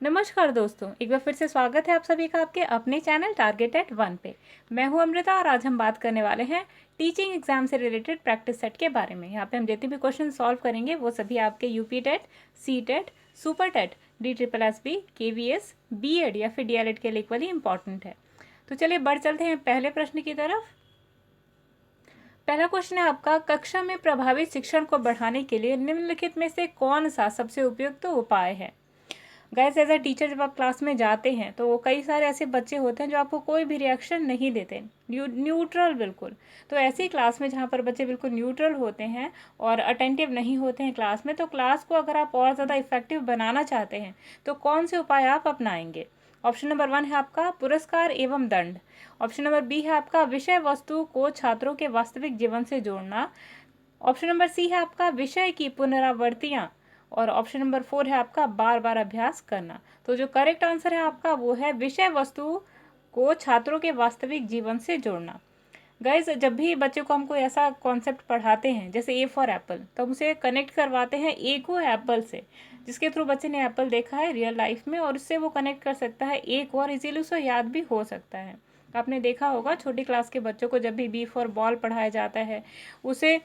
नमस्कार दोस्तों, एक बार फिर से स्वागत है आप सभी का आपके अपने चैनल टारगेट एट 1 पे। मैं हूं अमृता और आज हम बात करने वाले हैं टीचिंग एग्जाम से रिलेटेड प्रैक्टिस सेट के बारे में। यहाँ पे हम जितने भी क्वेश्चन सॉल्व करेंगे वो सभी आपके UP TET, C TET, super TET, DSSB, KVS, BEd या फिर DLED के लिए इक्वली इंपॉर्टेंट है। तो चलिए बढ़ चलते हैं पहले प्रश्न की तरफ। पहला क्वेश्चन है आपका, कक्षा में प्रभावी शिक्षण को बढ़ाने के लिए निम्नलिखित में से कौन सा सबसे उपयुक्त उपाय है। गाइस, एज अ टीचर जब आप क्लास में जाते हैं तो कई सारे ऐसे बच्चे होते हैं जो आपको कोई भी रिएक्शन नहीं देते, न्यूट्रल बिल्कुल। तो ऐसी क्लास में जहाँ पर बच्चे बिल्कुल न्यूट्रल होते हैं और अटेंटिव नहीं होते हैं क्लास में, तो क्लास को अगर आप और ज़्यादा इफेक्टिव बनाना चाहते हैं तो कौन से उपाय आप अपनाएंगे। ऑप्शन नंबर 1 है आपका पुरस्कार एवं दंड। ऑप्शन नंबर बी है आपका विषय वस्तु को छात्रों के वास्तविक जीवन से जोड़ना। ऑप्शन नंबर सी है आपका विषय की पुनरावृत्तियां। और ऑप्शन नंबर 4 है आपका बार बार अभ्यास करना। तो जो करेक्ट आंसर है आपका वो है विषय वस्तु को छात्रों के वास्तविक जीवन से जोड़ना। गाइज, जब भी बच्चे को हम कोई ऐसा कॉन्सेप्ट पढ़ाते हैं जैसे ए फॉर एप्पल, तो हम उसे कनेक्ट करवाते हैं ए को एप्पल से, जिसके थ्रू बच्चे ने एप्पल देखा है रियल लाइफ में और उससे वो कनेक्ट कर सकता है ए को और इजीली उसे याद भी हो सकता है। आपने देखा होगा छोटी क्लास के बच्चों को जब भी बी फॉर बॉल पढ़ाया जाता है, उसे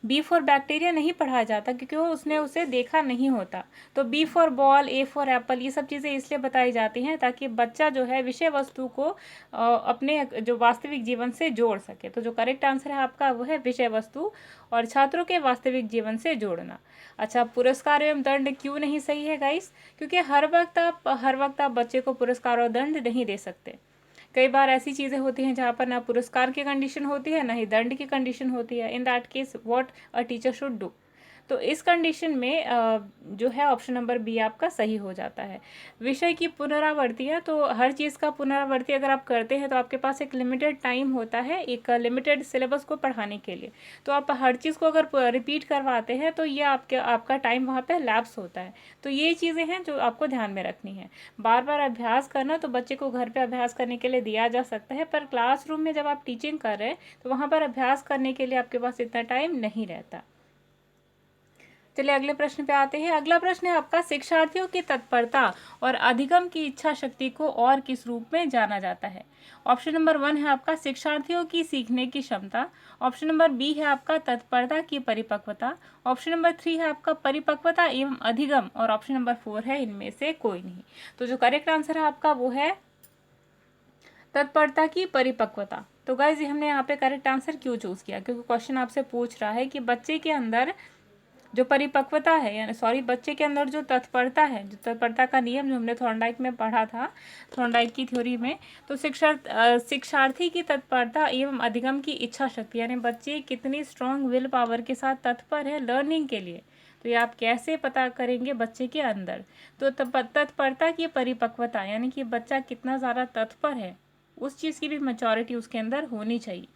बी फॉर बैक्टीरिया नहीं पढ़ाया जाता क्योंकि वो उसने उसे देखा नहीं होता। तो B for ball, A for apple, ये सब चीज़ें इसलिए बताई जाती हैं ताकि बच्चा जो है विषय वस्तु को अपने जो वास्तविक जीवन से जोड़ सके। तो जो करेक्ट आंसर है आपका वो है विषय वस्तु और छात्रों के वास्तविक जीवन से जोड़ना। अच्छा, पुरस्कार एवं दंड क्यों नहीं सही है गाइस? क्योंकि हर वक्त आप बच्चे को पुरस्कार और दंड नहीं दे सकते। कई बार ऐसी चीज़ें होती हैं जहाँ पर ना पुरस्कार की कंडीशन होती है ना ही दंड की कंडीशन होती है। In that case what a teacher should do. तो इस कंडीशन में जो है ऑप्शन नंबर बी आपका सही हो जाता है। विषय की पुनरावृत्तियाँ, तो हर चीज़ का पुनरावृत्ति अगर आप करते हैं तो आपके पास एक लिमिटेड टाइम होता है एक लिमिटेड सिलेबस को पढ़ाने के लिए। तो आप हर चीज़ को अगर रिपीट करवाते हैं तो ये आपका टाइम वहाँ पे लैप्स होता है। तो ये चीज़ें हैं जो आपको ध्यान में रखनी है। बार बार अभ्यास करना तो बच्चे को घर पे अभ्यास करने के लिए दिया जा सकता है, पर क्लासरूम में जब आप टीचिंग कर रहे हैं तो वहाँ पर अभ्यास करने के लिए आपके पास इतना टाइम नहीं रहता। चलिए अगले प्रश्न पे आते हैं। अगला प्रश्न है आपका, शिक्षार्थियों की तत्परता और अधिगम की इच्छा शक्ति को और किस रूप में जाना जाता है। ऑप्शन नंबर 1 है आपका शिक्षार्थियों की सीखने की क्षमता। ऑप्शन नंबर बी है आपका तत्परता की परिपक्वता। ऑप्शन नंबर 3 है आपका परिपक्वता एवं अधिगम और ऑप्शन नंबर 4 है इनमें से कोई नहीं। तो जो करेक्ट आंसर है आपका वो है तत्परता की परिपक्वता। तो गाइज, हमने यहाँ पे करेक्ट आंसर क्यों चूज किया? क्योंकि क्वेश्चन आपसे पूछ रहा है कि बच्चे के अंदर जो परिपक्वता है, यानी बच्चे के अंदर जो तत्परता है, जो तत्परता का नियम जो हमने थॉर्नडाइक में पढ़ा था, थॉर्नडाइक की थ्योरी में, तो शिक्षार्थी की तत्परता एवं अधिगम की इच्छा शक्ति, यानी बच्चे कितनी स्ट्रॉन्ग विल पावर के साथ तत्पर है लर्निंग के लिए। तो ये आप कैसे पता करेंगे बच्चे के अंदर? तो तत्परता की परिपक्वता यानी कि बच्चा कितना ज़्यादा तत्पर है, उस चीज़ की भी मैच्योरिटी उसके अंदर होनी चाहिए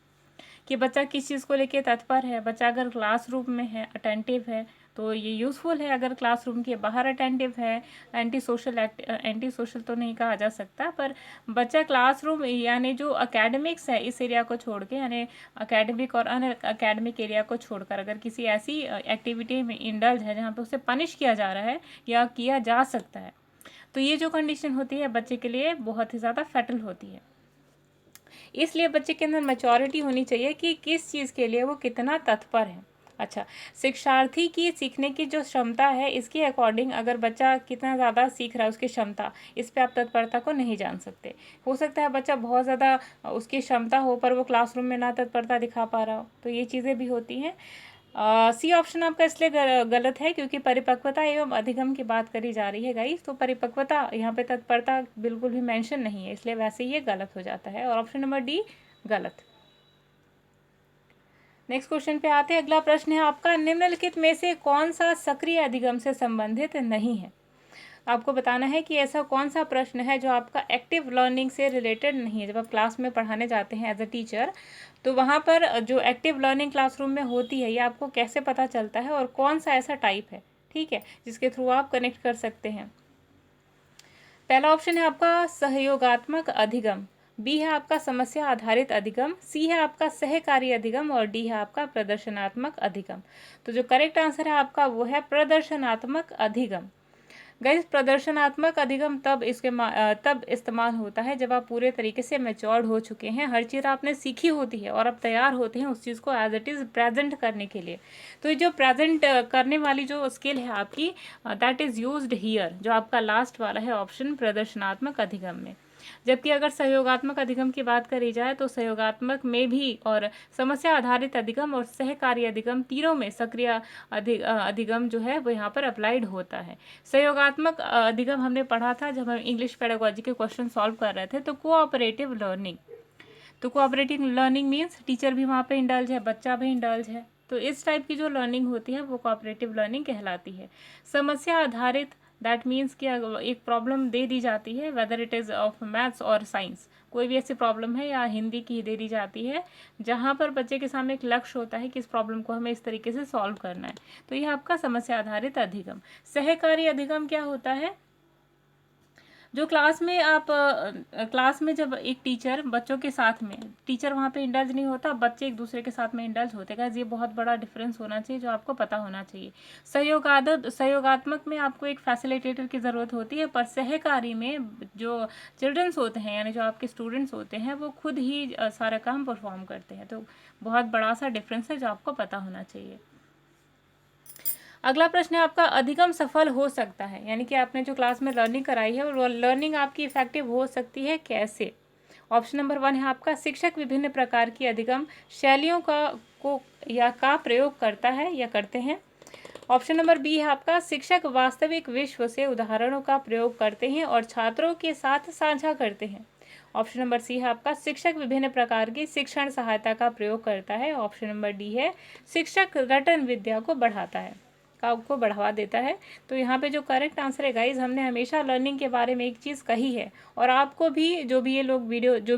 कि बच्चा किस चीज़ को लेके तत्पर है। बच्चा अगर क्लासरूम में है, अटेंटिव है, तो ये यूज़फुल है। अगर क्लासरूम के बाहर अटेंटिव है, एंटी सोशल तो नहीं कहा जा सकता, पर बच्चा क्लासरूम यानी जो अकेडमिक्स है इस एरिया को छोड़ के, यानी अकेडमिक और अन अकेडमिक एरिया को छोड़कर अगर किसी ऐसी एक्टिविटी में इंडल्ज है जहाँ पे उसे पनिश किया जा रहा है या किया जा सकता है, तो ये जो कंडीशन होती है बच्चे के लिए बहुत ही ज़्यादा फैटल होती है। इसलिए बच्चे के अंदर मैच्योरिटी होनी चाहिए कि किस चीज़ के लिए वो कितना तत्पर है। अच्छा, शिक्षार्थी की सीखने की जो क्षमता है इसके अकॉर्डिंग अगर बच्चा कितना ज़्यादा सीख रहा है, उसकी क्षमता, इस पे आप तत्परता को नहीं जान सकते। हो सकता है बच्चा बहुत ज़्यादा उसकी क्षमता हो पर वो क्लासरूम में ना तत्परता दिखा पा रहा हो, तो ये चीज़ें भी होती हैं। सी ऑप्शन आपका इसलिए गलत है क्योंकि परिपक्वता एवं अधिगम की बात करी जा रही है गाइस, तो परिपक्वता यहाँ पे तत्परता बिल्कुल भी मेंशन नहीं है, इसलिए वैसे ये गलत हो जाता है और ऑप्शन नंबर डी गलत। नेक्स्ट क्वेश्चन पे आते हैं। अगला प्रश्न है आपका, निम्नलिखित में से कौन सा सक्रिय अधिगम से संबंधित नहीं है। आपको बताना है कि ऐसा कौन सा प्रश्न है जो आपका एक्टिव लर्निंग से रिलेटेड नहीं है। जब आप क्लास में पढ़ाने जाते हैं एज अ टीचर, तो वहाँ पर जो एक्टिव लर्निंग क्लासरूम में होती है ये आपको कैसे पता चलता है और कौन सा ऐसा टाइप है, ठीक है, जिसके थ्रू आप कनेक्ट कर सकते हैं। पहला ऑप्शन है आपका सहयोगात्मक अधिगम, बी है आपका समस्या आधारित अधिगम, सी है आपका सहकारी अधिगम और डी है आपका प्रदर्शनात्मक अधिगम। तो जो करेक्ट आंसर है आपका वो है प्रदर्शनात्मक अधिगम। गाइस प्रदर्शनात्मक अधिगम तब इस्तेमाल होता है जब आप पूरे तरीके से मैच्योर्ड हो चुके हैं, हर चीज़ आपने सीखी होती है और अब तैयार होते हैं उस चीज़ को एज इट इज़ प्रेजेंट करने के लिए। तो ये जो प्रेजेंट करने वाली जो स्किल है आपकी, दैट इज़ यूज्ड हियर, जो आपका लास्ट वाला है ऑप्शन प्रदर्शनात्मक अधिगम में। जबकि अगर सहयोगात्मक अधिगम की बात करी जाए तो सहयोगात्मक में भी और समस्या आधारित अधिगम और सहकारी अधिगम तीनों में सक्रिय अधिगम जो है वो यहाँ पर अप्लाइड होता है। सहयोगात्मक अधिगम हमने पढ़ा था जब हम इंग्लिश पेडागोजी के क्वेश्चन सॉल्व कर रहे थे, तो कोऑपरेटिव लर्निंग। तो कोऑपरेटिव लर्निंग मीन्स टीचर भी वहाँ पे इंडल्ज है, बच्चा भी इंडल्ज है, तो इस टाइप की जो लर्निंग होती है वो कोऑपरेटिव लर्निंग कहलाती है। समस्या आधारित, दैट मीन्स कि एक प्रॉब्लम दे दी जाती है, whether it is of maths और साइंस, कोई भी ऐसी प्रॉब्लम है या हिंदी की दे दी जाती है जहाँ पर बच्चे के सामने एक लक्ष्य होता है कि इस प्रॉब्लम को हमें इस तरीके से सॉल्व करना है, तो यह आपका समस्या आधारित अधिगम। सहकारी अधिगम क्या होता है? जो क्लास में जब एक टीचर बच्चों के साथ में, टीचर वहाँ पे इंडल्ज नहीं होता, बच्चे एक दूसरे के साथ में इंडल्ज होते हैं। ये बहुत बड़ा डिफरेंस होना चाहिए जो आपको पता होना चाहिए। सहयोगात्मक में आपको एक फैसिलिटेटर की ज़रूरत होती है, पर सहकारी में जो चिल्ड्रंस होते हैं यानी जो आपके स्टूडेंट्स होते हैं वो खुद ही सारा काम परफॉर्म करते हैं। तो बहुत बड़ा सा डिफरेंस है जो आपको पता होना चाहिए। अगला प्रश्न है आपका, अधिगम सफल हो सकता है, यानी कि आपने जो क्लास में लर्निंग कराई है वो लर्निंग आपकी इफेक्टिव हो सकती है कैसे? ऑप्शन नंबर 1 है आपका, शिक्षक विभिन्न प्रकार की अधिगम शैलियों का प्रयोग करता है या करते हैं। ऑप्शन नंबर बी है आपका, शिक्षक वास्तविक विश्व से उदाहरणों का प्रयोग करते हैं और छात्रों के साथ साझा करते हैं। ऑप्शन नंबर सी है आपका, शिक्षक विभिन्न प्रकार की शिक्षण सहायता का प्रयोग करता है। ऑप्शन नंबर डी है, शिक्षक रटन विद्या को बढ़ावा देता है। तो यहाँ पे जो करेक्ट आंसर है गाइज, हमने हमेशा लर्निंग के बारे में एक चीज़ कही है, और आपको भी जो भी ये लोग वीडियो जो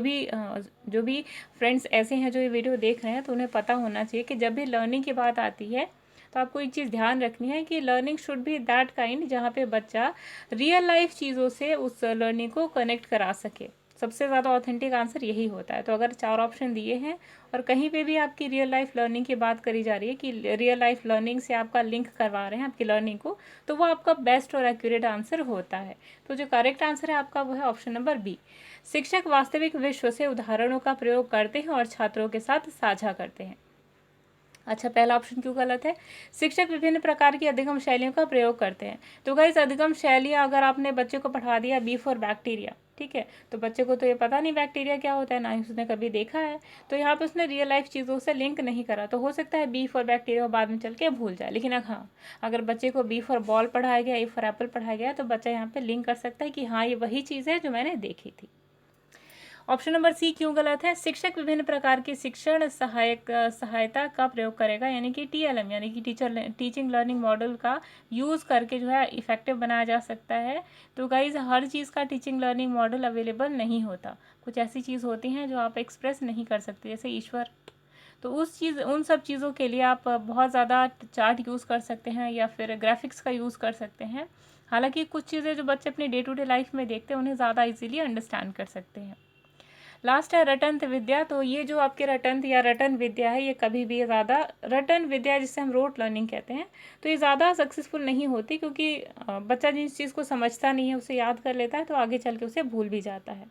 भी फ्रेंड्स ऐसे हैं जो ये वीडियो देख रहे हैं, तो उन्हें पता होना चाहिए कि जब भी लर्निंग की बात आती है तो आपको एक चीज़ ध्यान रखनी है कि learning should be that kind जहाँ पे बच्चा रियल लाइफ चीज़ों से उस लर्निंग को कनेक्ट करा सके। सबसे ज़्यादा ऑथेंटिक आंसर यही होता है। तो अगर 4 ऑप्शन दिए हैं और कहीं पे भी आपकी रियल लाइफ लर्निंग की बात करी जा रही है कि रियल लाइफ लर्निंग से आपका लिंक करवा रहे हैं आपकी लर्निंग को, तो वो आपका बेस्ट और एक्यूरेट आंसर होता है। तो जो करेक्ट आंसर है आपका वो है ऑप्शन नंबर बी, शिक्षक वास्तविक विश्व से उदाहरणों का प्रयोग करते हैं और छात्रों के साथ साझा करते हैं। अच्छा, पहला ऑप्शन क्यों गलत है? शिक्षक विभिन्न प्रकार की अधिगम शैलियों का प्रयोग करते हैं। तो गाइस, अधिगम शैलियाँ अगर आपने बच्चे को पढ़ा दिया बी फॉर बैक्टीरिया, ठीक है, तो बच्चे को तो ये पता नहीं बैक्टीरिया क्या होता है, ना ही उसने कभी देखा है, तो यहाँ पे उसने रियल लाइफ चीज़ों से लिंक नहीं करा, तो हो सकता है बी फॉर बैक्टीरिया बाद में चल के भूल जाए। लेकिन हाँ, अगर बच्चे को बी फॉर बॉल पढ़ाया गया, ए फॉर एप्पल पढ़ाया गया, तो बच्चा यहाँ पे लिंक कर सकता है कि हाँ ये वही चीज़ है जो मैंने देखी थी। ऑप्शन नंबर सी क्यों गलत है? शिक्षक विभिन्न प्रकार की शिक्षण सहायता का प्रयोग करेगा, यानी कि टीएलएम यानी कि टीचिंग लर्निंग मॉडल का यूज़ करके जो है इफेक्टिव बनाया जा सकता है। तो गाइज, हर चीज़ का टीचिंग लर्निंग मॉडल अवेलेबल नहीं होता, कुछ ऐसी चीज़ होती हैं जो आप एक्सप्रेस नहीं कर सकते, जैसे ईश्वर। तो उन सब चीज़ों के लिए आप बहुत ज़्यादा चार्ट यूज़ कर सकते हैं या फिर ग्राफिक्स का यूज़ कर सकते हैं। हालांकि कुछ चीज़ें जो बच्चे अपनी डे टू डे लाइफ में देखते हैं उन्हें ज़्यादा इजीली अंडरस्टैंड कर सकते हैं। लास्ट है रटंत विद्या। तो ये जो आपके रटंत या रटन विद्या है, ये कभी भी ज़्यादा रटन विद्या जिसे हम रोट लर्निंग कहते हैं, तो ये ज़्यादा सक्सेसफुल नहीं होती, क्योंकि बच्चा जिस चीज़ को समझता नहीं है उसे याद कर लेता है, तो आगे चल के उसे भूल भी जाता है।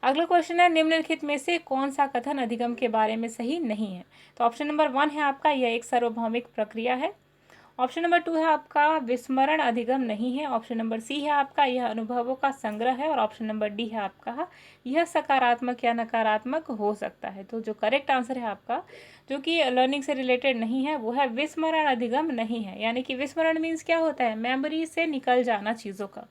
अगला क्वेश्चन है, निम्नलिखित में से कौन सा कथन अधिगम के बारे में सही नहीं है? तो ऑप्शन नंबर 1 है आपका, यह एक सार्वभौमिक प्रक्रिया है। ऑप्शन नंबर 2 है आपका, विस्मरण अधिगम नहीं है। ऑप्शन नंबर सी है आपका, यह अनुभवों का संग्रह है। और ऑप्शन नंबर डी है आपका, यह सकारात्मक या नकारात्मक हो सकता है। तो जो करेक्ट आंसर है आपका, जो कि लर्निंग से रिलेटेड नहीं है, वो है विस्मरण अधिगम नहीं है। यानी कि विस्मरण मीन्स क्या होता है? मेमोरी से निकल जाना चीज़ों का।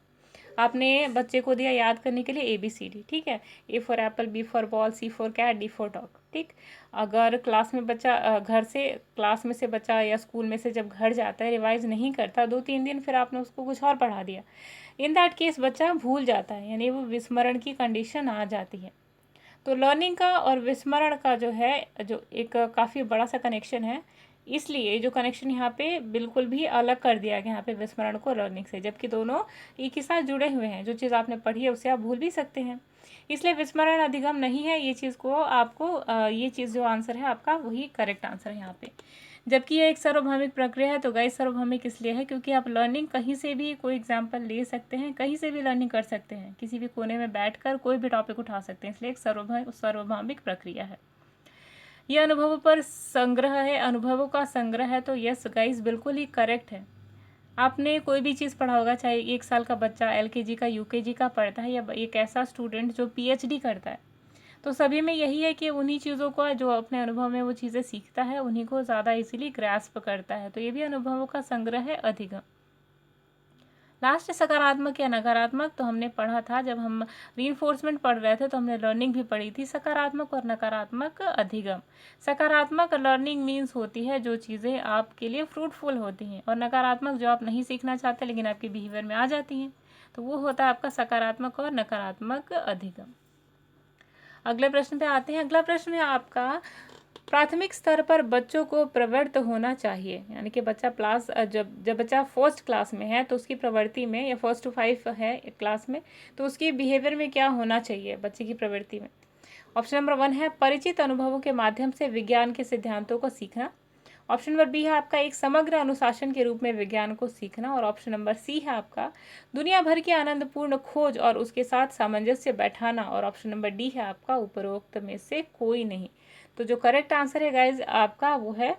आपने बच्चे को दिया याद करने के लिए ABCD, ठीक है, A for apple, B for ball, C for cat, D for dog, ठीक। अगर क्लास में बच्चा क्लास में से बच्चा या स्कूल में से जब घर जाता है, रिवाइज नहीं करता 2-3 दिन, फिर आपने उसको कुछ और पढ़ा दिया, इन दैट केस बच्चा भूल जाता है, यानी वो विस्मरण की कंडीशन आ जाती है। तो लर्निंग का और विस्मरण का जो है, जो एक काफ़ी बड़ा सा कनेक्शन है, इसलिए जो कनेक्शन यहाँ पे बिल्कुल भी अलग कर दिया गया यहाँ पे विस्मरण को लर्निंग से, जबकि दोनों एक ही साथ जुड़े हुए हैं। जो चीज़ आपने पढ़ी है उसे आप भूल भी सकते हैं, इसलिए विस्मरण अधिगम नहीं है। ये चीज़ को आपको ये चीज़ जो आंसर है आपका, वही करेक्ट आंसर है यहाँ पे। जबकि यह एक सार्वभौमिक प्रक्रिया है। तो गाइस सार्वभौमिक इसलिए है क्योंकि आप लर्निंग कहीं से भी कोई एग्जाम्पल ले सकते हैं, कहीं से भी लर्निंग कर सकते हैं, किसी भी कोने में बैठकर कोई भी टॉपिक उठा सकते हैं, इसलिए एक सार्वभौमिक प्रक्रिया है। यह अनुभवों पर संग्रह है, अनुभवों का संग्रह है। तो यस गाइस बिल्कुल ही करेक्ट है। आपने कोई भी चीज़ पढ़ा होगा, चाहे 1 साल का बच्चा LKG का UKG का पढ़ता है या एक ऐसा स्टूडेंट जो PhD करता है, तो सभी में यही है कि उन्हीं चीज़ों को जो अपने अनुभव में वो चीज़ें सीखता है उन्हीं को ज़्यादा इजीली ग्रास्प करता है। तो ये भी अनुभवों का संग्रह है, अधिगम। लास्ट सकारात्मक या नकारात्मक, तो हमने पढ़ा था जब हम रीइंफोर्समेंट पढ़ रहे थे तो हमने लर्निंग भी पढ़ी थी, सकारात्मक और नकारात्मक अधिगम। सकारात्मक लर्निंग मीन्स होती है जो चीज़ें आपके लिए फ्रूटफुल होती हैं, और नकारात्मक जो आप नहीं सीखना चाहते लेकिन आपके बिहेवियर में आ जाती हैं, तो वो होता है आपका सकारात्मक और नकारात्मक अधिगम। अगले प्रश्न पे आते हैं। अगला प्रश्न है आपका, प्राथमिक स्तर पर बच्चों को प्रवृत्त होना चाहिए, यानी कि बच्चा जब बच्चा फर्स्ट क्लास में है तो उसकी प्रवृत्ति में, या 1 to 5 है क्लास में, तो उसकी बिहेवियर में क्या होना चाहिए बच्चे की प्रवृत्ति में। ऑप्शन नंबर 1 है परिचित अनुभवों के माध्यम से विज्ञान के सिद्धांतों को सीखना। ऑप्शन नंबर बी है आपका एक समग्र अनुशासन के रूप में विज्ञान को सीखना। और ऑप्शन नंबर सी है आपका दुनिया भर की आनंदपूर्ण खोज और उसके साथ सामंजस्य बैठाना। और ऑप्शन नंबर डी है आपका उपरोक्त में से कोई नहीं। तो जो करेक्ट आंसर है गाइज आपका वो है,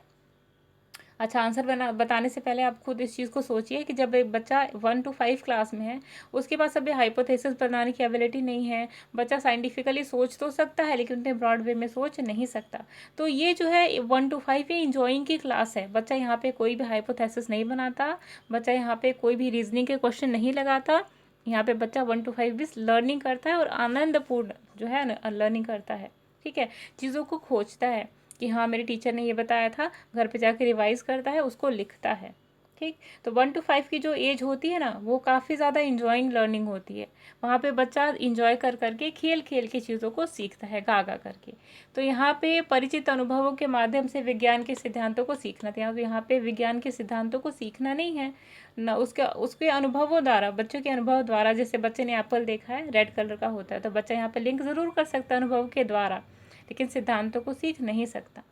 अच्छा आंसर बताने से पहले आप खुद इस चीज़ को सोचिए कि जब एक बच्चा 1 to 5 क्लास में है, उसके पास अभी हाइपोथेसिस बनाने की एबिलिटी नहीं है, बच्चा साइंटिफिकली सोच तो सकता है लेकिन उतने ब्रॉड वे में सोच नहीं सकता। तो ये जो है 1 to 5 ये इंजॉइंग की क्लास है। बच्चा यहाँ पे कोई भी हाइपोथेसिस नहीं बनाता, बच्चा यहाँ पे कोई भी रीजनिंग के क्वेश्चन नहीं लगाता। यहाँ पे बच्चा 1 to 5 भी लर्निंग करता है और आनंदपूर्ण जो है लर्निंग करता है। ठीक है, चीज़ों को खोजता है कि हाँ मेरे टीचर ने ये बताया था, घर पे जाके रिवाइज करता है, उसको लिखता है। ठीक, तो 1 to 5 की जो एज होती है ना, वो काफ़ी ज़्यादा इंजॉइंग लर्निंग होती है। वहाँ पे बच्चा इंजॉय कर करके खेल खेल के चीज़ों को सीखता है, गा गा करके। तो यहाँ पे परिचित अनुभवों के माध्यम से विज्ञान के सिद्धांतों को सीखना था। तो यहाँ पे विज्ञान के सिद्धांतों को सीखना नहीं है ना, उसके अनुभवों द्वारा, बच्चों के अनुभव द्वारा। जैसे बच्चे ने एप्पल देखा है, रेड कलर का होता है, तो बच्चा यहाँ पे लिंक ज़रूर कर सकता है अनुभव के द्वारा, लेकिन सिद्धांतों को सीख नहीं सकता।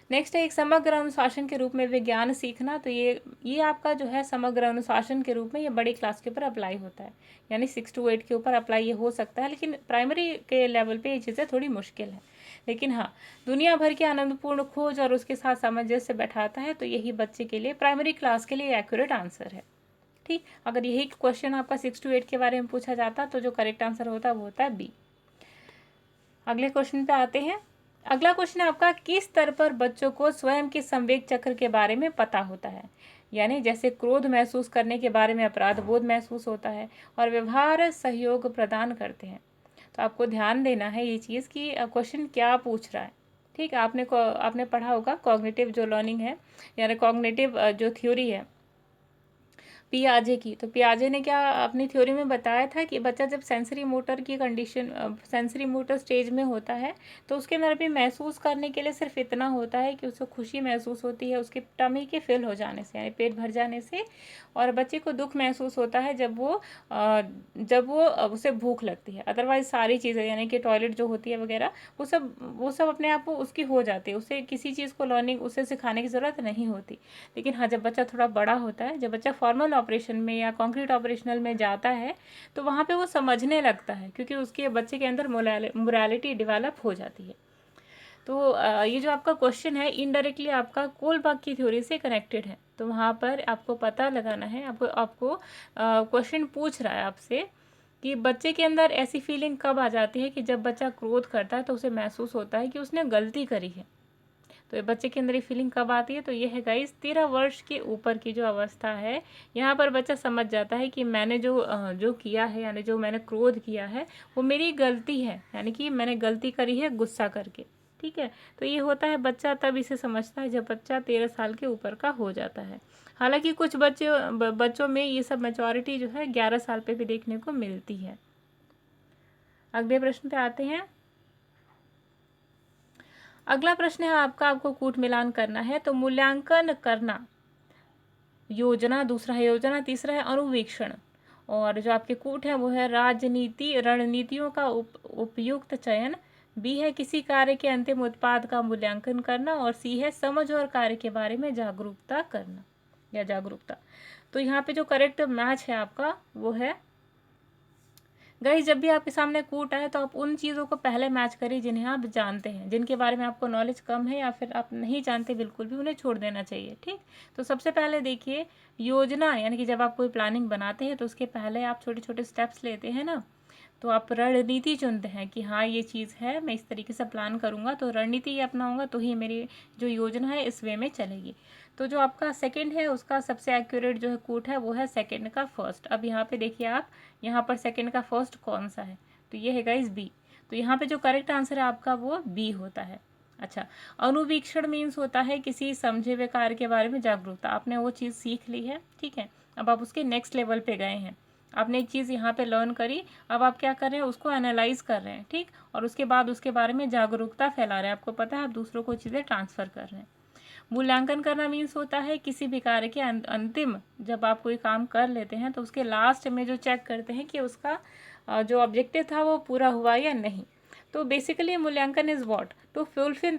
नेक्स्ट है एक समग्र अनुशासन के रूप में विज्ञान सीखना। तो ये आपका जो है समग्र अनुशासन के रूप में ये बड़ी क्लास के ऊपर अप्लाई होता है, यानी 6 to 8 के ऊपर अप्लाई ये हो सकता है, लेकिन प्राइमरी के लेवल पे ये चीज़ें थोड़ी मुश्किल है। लेकिन हाँ, दुनिया भर की आनंदपूर्ण खोज और उसके साथ सामंजस्य बैठाता है, तो यही बच्चे के लिए प्राइमरी क्लास के लिए एक्यूरेट आंसर है। ठीक, अगर यही क्वेश्चन आपका 6 to 8 के बारे में पूछा जाता तो जो करेक्ट आंसर होता वो होता है बी। अगले क्वेश्चन पे आते हैं। अगला क्वेश्चन है आपका, किस स्तर पर बच्चों को स्वयं के संवेग चक्र के बारे में पता होता है, यानी जैसे क्रोध महसूस करने के बारे में अपराध बोध महसूस होता है और व्यवहार सहयोग प्रदान करते हैं। तो आपको ध्यान देना है ये चीज़ कि क्वेश्चन क्या पूछ रहा है। ठीक, आपने पढ़ा होगा कॉग्निटिव जो लर्निंग है, यानी कॉग्निटिव जो थ्योरी है पियाजे की। तो पियाजे ने क्या अपनी थ्योरी में बताया था कि बच्चा जब सेंसरी मोटर की कंडीशन, सेंसरी मोटर स्टेज में होता है, तो उसके अंदर भी महसूस करने के लिए सिर्फ इतना होता है कि उसको खुशी महसूस होती है उसके टमी के फिल हो जाने से, यानी पेट भर जाने से, और बच्चे को दुख महसूस होता है जब वो उसे भूख लगती है। अदरवाइज सारी चीज़ें, यानी कि टॉयलेट जो होती है वगैरह, वो सब अपने आप को उसकी हो जाती है, उसे किसी चीज़ को लर्निंग उसे सिखाने की ज़रूरत नहीं होती। लेकिन हाँ, जब बच्चा थोड़ा बड़ा होता है, जब बच्चा फॉर्मल ऑपरेशन में या कॉन्क्रीट ऑपरेशनल में जाता है, तो वहाँ पे वो समझने लगता है, क्योंकि उसके बच्चे के अंदर मोरालिटी डेवलप हो जाती है। तो ये जो आपका क्वेश्चन है इनडायरेक्टली आपका कोलबर्ग की थ्योरी से कनेक्टेड है। तो वहाँ पर आपको पता लगाना है, आपको क्वेश्चन पूछ रहा है आपसे कि बच्चे के अंदर ऐसी फीलिंग कब आ जाती है कि जब बच्चा क्रोध करता है तो उसे महसूस होता है कि उसने गलती करी है। तो बच्चे के अंदर ये फीलिंग कब आती है, तो ये है गाइस 13 वर्ष के ऊपर की जो अवस्था है। यहाँ पर बच्चा समझ जाता है कि मैंने जो किया है, यानी जो मैंने क्रोध किया है वो मेरी गलती है, यानी कि मैंने गलती करी है गुस्सा करके। ठीक है, तो ये होता है बच्चा तब इसे समझता है जब बच्चा 13 साल के ऊपर का हो जाता है। हालांकि कुछ बच्चों में ये सब मैच्योरिटी जो है 11 साल पे भी देखने को मिलती है। अगले प्रश्न पे आते हैं। अगला प्रश्न है आपको कूट मिलान करना है। तो मूल्यांकन करना, योजना दूसरा है, योजना तीसरा है अनुवीक्षण, और जो आपके कूट है वो है रणनीतियों का उपयुक्त चयन, बी है किसी कार्य के अंतिम उत्पाद का मूल्यांकन करना, और सी है समझ और कार्य के बारे में जागरूकता करना या जागरूकता। तो यहाँ पे जो करेक्ट मैच है आपका वो है गाइस, जब भी आपके सामने कूट आए तो आप उन चीज़ों को पहले मैच करिए जिन्हें आप जानते हैं, जिनके बारे में आपको नॉलेज कम है या फिर आप नहीं जानते बिल्कुल भी, उन्हें छोड़ देना चाहिए। ठीक, तो सबसे पहले देखिए योजना, यानी कि जब आप कोई प्लानिंग बनाते हैं तो उसके पहले आप छोटे छोटे स्टेप्स लेते हैं ना, तो आप रणनीति चुनते हैं कि हाँ ये चीज़ है, मैं इस तरीके से प्लान करूँगा, तो रणनीति ये अपनाऊँगा तो ही मेरी जो योजना है इस वे में चलेगी। तो जो आपका सेकंड है उसका सबसे एक्यूरेट जो है कोट है वो है सेकंड का फर्स्ट। अब यहाँ पे देखिए आप, यहाँ पर सेकंड का फर्स्ट कौन सा है, तो ये है गाइस बी। तो यहाँ पे जो करेक्ट आंसर है आपका वो बी होता है। अच्छा, अनुवीक्षण मीन्स होता है किसी समझे हुए कार्य के बारे में जागरूकता। आपने वो चीज़ सीख ली है, ठीक है, अब आप उसके नेक्स्ट लेवल पे गए हैं, आपने एक चीज़ यहाँ पे लर्न करी, अब आप क्या कर रहे हैं, उसको एनालाइज कर रहे हैं, ठीक, और उसके बाद उसके बारे में जागरूकता फैला रहे हैं, आपको पता है आप दूसरों को चीज़ें ट्रांसफ़र कर रहे हैं। मूल्यांकन करना मीन्स होता है किसी भी कार्य के अंतिम, जब आप कोई काम कर लेते हैं तो उसके लास्ट में जो चेक करते हैं कि उसका जो ऑब्जेक्टिव था वो पूरा हुआ या नहीं। तो बेसिकली मूल्यांकन is what, to fulfil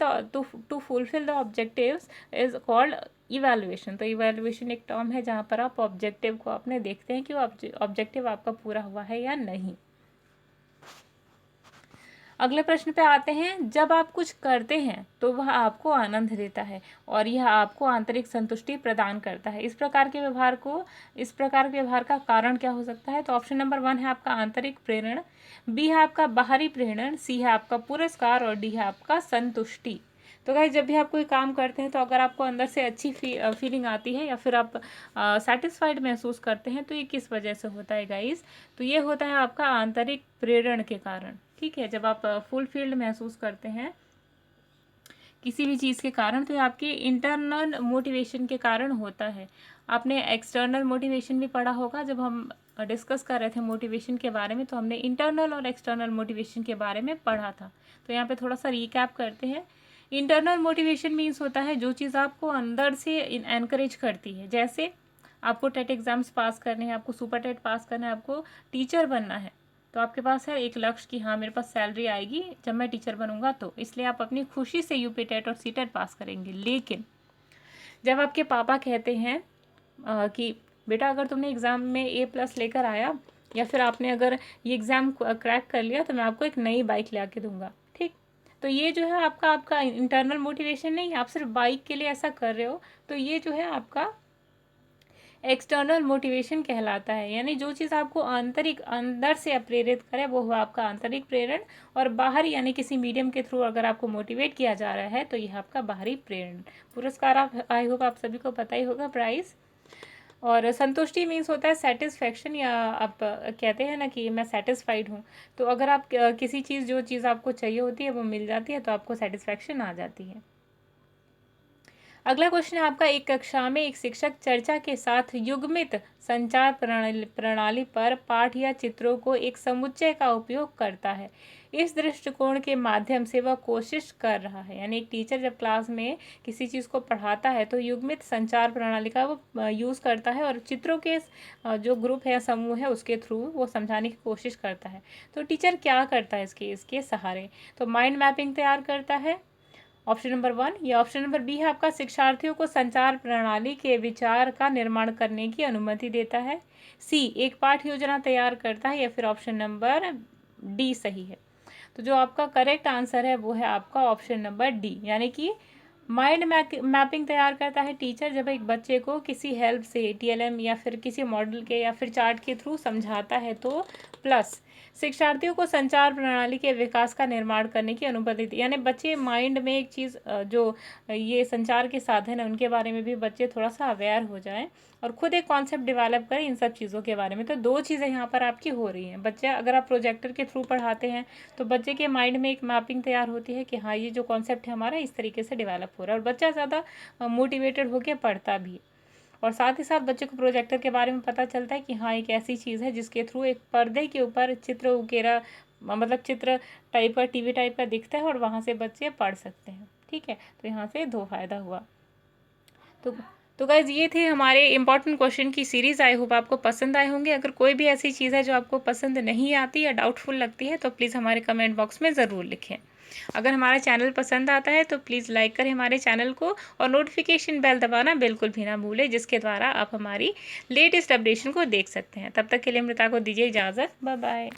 the objectives is called evaluation. तो इवैल्यूएशन एक टर्म है जहाँ पर आप ऑब्जेक्टिव को अपने देखते हैं कि वो ऑब्जेक्टिव आपका पूरा हुआ है या नहीं। अगले प्रश्न पे आते हैं, जब आप कुछ करते हैं तो वह आपको आनंद देता है और यह आपको आंतरिक संतुष्टि प्रदान करता है। इस प्रकार के व्यवहार का कारण क्या हो सकता है? तो ऑप्शन नंबर 1 है आपका आंतरिक प्रेरण, बी है आपका बाहरी प्रेरण, सी है आपका पुरस्कार और डी है आपका संतुष्टि। तो गाइस, जब भी आप कोई काम करते हैं तो अगर आपको अंदर से अच्छी फीलिंग आती है या फिर आप सेटिस्फाइड महसूस करते हैं, तो ये किस वजह से होता है गाइस? तो ये होता है आपका आंतरिक प्रेरण के कारण। ठीक है, जब आप फुलफिल्ड महसूस करते हैं किसी भी चीज़ के कारण, तो ये आपके इंटरनल मोटिवेशन के कारण होता है। आपने एक्सटर्नल मोटिवेशन भी पढ़ा होगा, जब हम डिस्कस कर रहे थे मोटिवेशन के बारे में, तो हमने इंटरनल और एक्सटर्नल मोटिवेशन के बारे में पढ़ा था। तो यहाँ पे थोड़ा सा रिकैप करते हैं। इंटरनल मोटिवेशन मीन्स होता है जो चीज़ आपको अंदर से एनकरेज करती है। जैसे आपको टेट एग्ज़ाम्स पास करने हैं, आपको सुपर टेट पास करना है, आपको टीचर बनना है, तो आपके पास है एक लक्ष्य कि हाँ मेरे पास सैलरी आएगी जब मैं टीचर बनूंगा, तो इसलिए आप अपनी खुशी से यूपी टेट और सी टेट पास करेंगे। लेकिन जब आपके पापा कहते हैं कि बेटा अगर तुमने एग्ज़ाम में A+ लेकर आया या फिर आपने अगर ये एग्ज़ाम क्रैक कर लिया तो मैं आपको एक नई बाइक ला के दूंगा, ठीक, तो ये जो है आपका इंटरनल मोटिवेशन नहीं है, आप सिर्फ बाइक के लिए ऐसा कर रहे हो, तो ये जो है आपका एक्सटर्नल मोटिवेशन कहलाता है। यानी जो चीज़ आपको आंतरिक अंदर से प्रेरित करे वो हुआ आपका आंतरिक प्रेरण, और बाहर यानी किसी मीडियम के थ्रू अगर आपको मोटिवेट किया जा रहा है तो यह आपका बाहरी प्रेरण। पुरस्कार आप आई होप आप सभी को पता ही होगा, प्राइज। और संतुष्टि मीन्स होता है सेटिस्फैक्शन, या आप कहते हैं ना कि मैं सेटिस्फाइड हूँ, तो अगर आप किसी चीज़ जो चीज़ आपको चाहिए होती है वो मिल जाती है तो आपको सेटिस्फैक्शन आ जाती है। अगला क्वेश्चन है आपका, एक कक्षा में एक शिक्षक चर्चा के साथ युग्मित संचार प्रणाली पर पाठ या चित्रों को एक समुच्चय का उपयोग करता है। इस दृष्टिकोण के माध्यम से वह कोशिश कर रहा है। यानी एक टीचर जब क्लास में किसी चीज़ को पढ़ाता है तो युग्मित संचार प्रणाली का वो यूज़ करता है और चित्रों के जो ग्रुप है या समूह है उसके थ्रू वो समझाने की कोशिश करता है। तो टीचर क्या करता है इसके सहारे? तो माइंड मैपिंग तैयार करता है, ऑप्शन नंबर 1, या ऑप्शन नंबर बी है आपका शिक्षार्थियों को संचार प्रणाली के विचार का निर्माण करने की अनुमति देता है, सी एक पाठ योजना तैयार करता है, या फिर ऑप्शन नंबर डी सही है। तो जो आपका करेक्ट आंसर है वो है आपका ऑप्शन नंबर डी, यानी कि माइंड मैपिंग तैयार करता है टीचर जब एक बच्चे को किसी हेल्प से TLM या फिर किसी मॉडल के या फिर चार्ट के थ्रू समझाता है, तो प्लस शिक्षार्थियों को संचार प्रणाली के विकास का निर्माण करने की अनुमति दी। यानी बच्चे माइंड में एक चीज़ जो ये संचार के साधन है उनके बारे में भी बच्चे थोड़ा सा अवेयर हो जाएं और खुद एक कॉन्सेप्ट डेवलप करें इन सब चीज़ों के बारे में। तो दो चीज़ें यहाँ पर आपकी हो रही हैं। बच्चे अगर आप प्रोजेक्टर के थ्रू पढ़ाते हैं तो बच्चे के माइंड में एक मैपिंग तैयार होती है कि हाँ ये जो कॉन्सेप्ट है हमारा इस तरीके से डेवलप हो रहा है, और बच्चा ज़्यादा मोटिवेटेड होकर पढ़ता भी है। और साथ ही साथ बच्चे को प्रोजेक्टर के बारे में पता चलता है कि हाँ एक ऐसी चीज़ है जिसके थ्रू एक पर्दे के ऊपर चित्र उकेरा, मतलब चित्र टाइप का TV टाइप का दिखता है और वहाँ से बच्चे पढ़ सकते हैं। ठीक है, तो यहाँ से दो फायदा हुआ। तो गाइज ये थे हमारे इंपॉर्टेंट क्वेश्चन की सीरीज़। आई होप आपको पसंद आए होंगे। अगर कोई भी ऐसी चीज़ है जो आपको पसंद नहीं आती या डाउटफुल लगती है तो प्लीज़ हमारे कमेंट बॉक्स में ज़रूर लिखें। अगर हमारा चैनल पसंद आता है तो प्लीज़ लाइक करें हमारे चैनल को और नोटिफिकेशन बेल दबाना बिल्कुल भी ना भूलें, जिसके द्वारा आप हमारी लेटेस्ट अपडेशन को देख सकते हैं। तब तक के लिए अमृता को दीजिए इजाज़त। Bye bye.